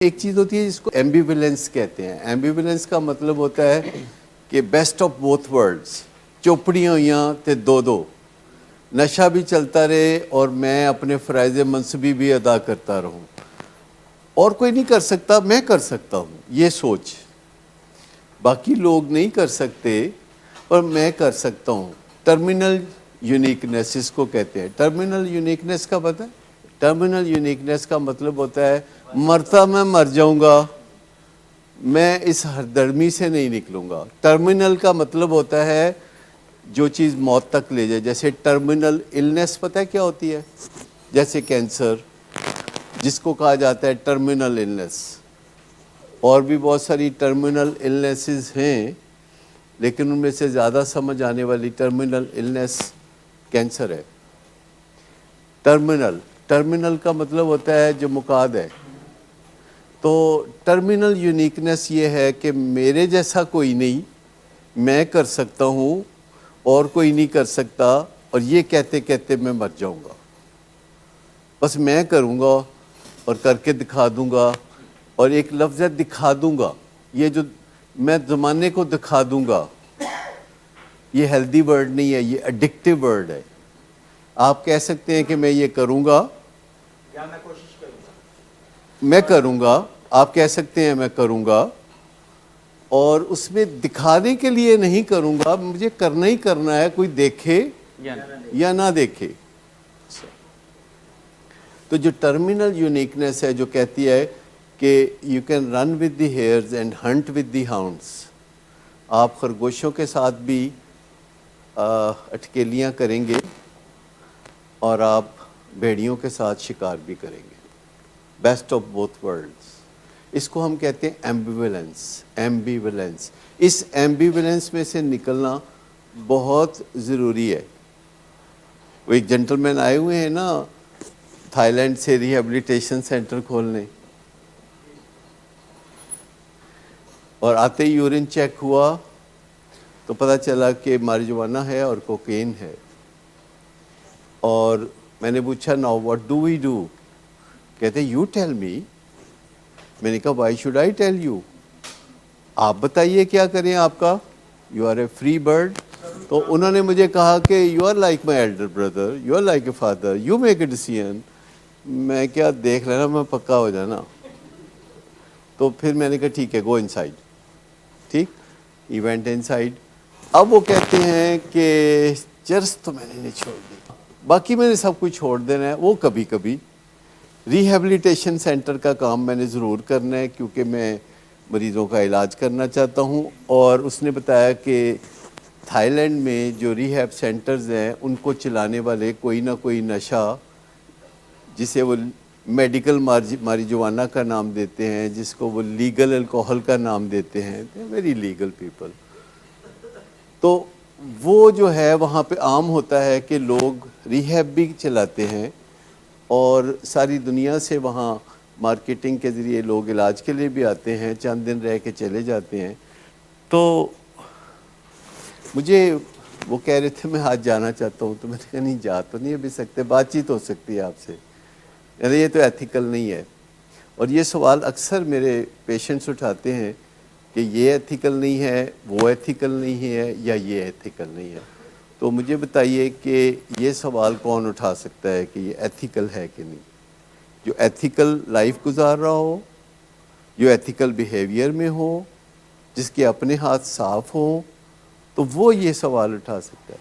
ایک چیز ہوتی ہے جس کو ایمبیولنس کہتے ہیں. ایمبیولنس کا مطلب ہوتا ہے کہ بیسٹ آف بوتھ ورلڈز، چوپڑیاں ہوئیاں تے دو نشہ بھی چلتا رہے اور میں اپنے فرائض منصبی بھی ادا کرتا رہوں. اور کوئی نہیں کر سکتا، میں کر سکتا ہوں. یہ سوچ باقی لوگ نہیں کر سکتے اور میں کر سکتا ہوں. ٹرمینل یونیکنیس اس کو کہتے ہیں. ٹرمینل یونیکنیس کا پتہ ہے؟ ٹرمینل یونیکنیس کا مطلب ہوتا ہے مرتا میں مر جاؤں گا، میں اس ہردرمی سے نہیں نکلوں گا. ٹرمینل کا مطلب ہوتا ہے جو چیز موت تک لے جائے. جیسے ٹرمینل النس پتہ ہے کیا ہوتی ہے؟ جیسے کینسر جس کو کہا جاتا ہے ٹرمینل النس. اور بھی بہت ساری ٹرمینل النیسز ہیں، لیکن ان میں سے زیادہ سمجھ آنے والی ٹرمینل النس کینسر ہے. ٹرمینل کا مطلب ہوتا ہے جو مقعد ہے. تو ٹرمینل یونیکنیس یہ ہے کہ میرے جیسا کوئی نہیں، میں کر سکتا ہوں اور کوئی نہیں کر سکتا، اور یہ کہتے کہتے میں مر جاؤں گا. بس میں کروں گا اور کر کے دکھا دوں گا. اور ایک لفظ ہے دکھا دوں گا. یہ جو میں زمانے کو دکھا دوں گا، یہ ہیلدی ورڈ نہیں ہے، یہ ایڈکٹیو ورڈ ہے. آپ کہہ سکتے ہیں کہ میں یہ کروں گا یا میں کوشش کروں گا، میں کروں گا. آپ کہہ سکتے ہیں میں کروں گا، اور اس میں دکھانے کے لیے نہیں کروں گا، مجھے کرنا ہی کرنا ہے، کوئی دیکھے یا نہ دیکھے. تو جو ٹرمینل یونیکنیس ہے جو کہتی ہے کہ you can run with the hares and hunt with the hounds. آپ خرگوشوں کے ساتھ بھی اٹکیلیاں کریں گے اور آپ بھیڑیوں کے ساتھ شکار بھی کریں گے. Best of both worlds. اس کو ہم کہتے ہیں ایمبیولنس. اس ایمبیولنس میں سے نکلنا بہت ضروری ہے. وہ ایک جنٹل مین آئے ہوئے ہیں نا تھائی لینڈ سے ریہیبلیٹیشن سینٹر کھولنے، اور آتے ہی یورین چیک ہوا تو پتہ چلا کہ ماریجوانا ہے اور کوکین ہے. اور میں نے پوچھا now what do we do? کہتے یو ٹیل می. میں نے کہا why should I tell you? آپ بتائیے کیا کریں آپ کا، you are a free bird. تو انہوں نے مجھے کہا کہ you are like my elder brother, you are like a father, you make a decision. میں کیا دیکھ لینا، میں پکا ہو جانا. تو پھر میں نے کہا ٹھیک ہے، گو ان سائڈ. ٹھیک، ایونٹ ان سائڈ. اب وہ کہتے ہیں کہ چرس تو میں نے نہیں چھوڑ دی، باقی میں نے سب کچھ چھوڑ دینا ہے. وہ کبھی کبھی ریہیبلیٹیشن سینٹر کا کام میں نے ضرور کرنا ہے، کیونکہ میں مریضوں کا علاج کرنا چاہتا ہوں. اور اس نے بتایا کہ تھائی لینڈ میں جو ریہیب سینٹرز ہیں ان کو چلانے والے کوئی نہ کوئی نشہ، جسے وہ میڈیکل ماریجوانا کا نام دیتے ہیں، جس کو وہ لیگل الکوہل کا نام دیتے ہیں، ویری لیگل پیپل. تو وہ جو ہے وہاں پہ عام ہوتا ہے کہ لوگ ریہیب بھی چلاتے ہیں، اور ساری دنیا سے وہاں مارکیٹنگ کے ذریعے لوگ علاج کے لیے بھی آتے ہیں، چند دن رہ کے چلے جاتے ہیں. تو مجھے وہ کہہ رہے تھے میں آج جانا چاہتا ہوں، تو میں نے کہا نہیں جا تو نہیں ابھی سکتے، بات چیت ہو سکتی ہے آپ سے. یہ تو ایتھیکل نہیں ہے. اور یہ سوال اکثر میرے پیشنٹس اٹھاتے ہیں کہ یہ ایتھیکل نہیں ہے، وہ ایتھیکل نہیں ہے، یا یہ ایتھیکل نہیں ہے. تو مجھے بتائیے کہ یہ سوال کون اٹھا سکتا ہے کہ یہ ایتھیکل ہے کہ نہیں؟ جو ایتھیکل لائف گزار رہا ہو، جو ایتھیکل بیہیویئر میں ہو، جس کے اپنے ہاتھ صاف ہوں، تو وہ یہ سوال اٹھا سکتا ہے.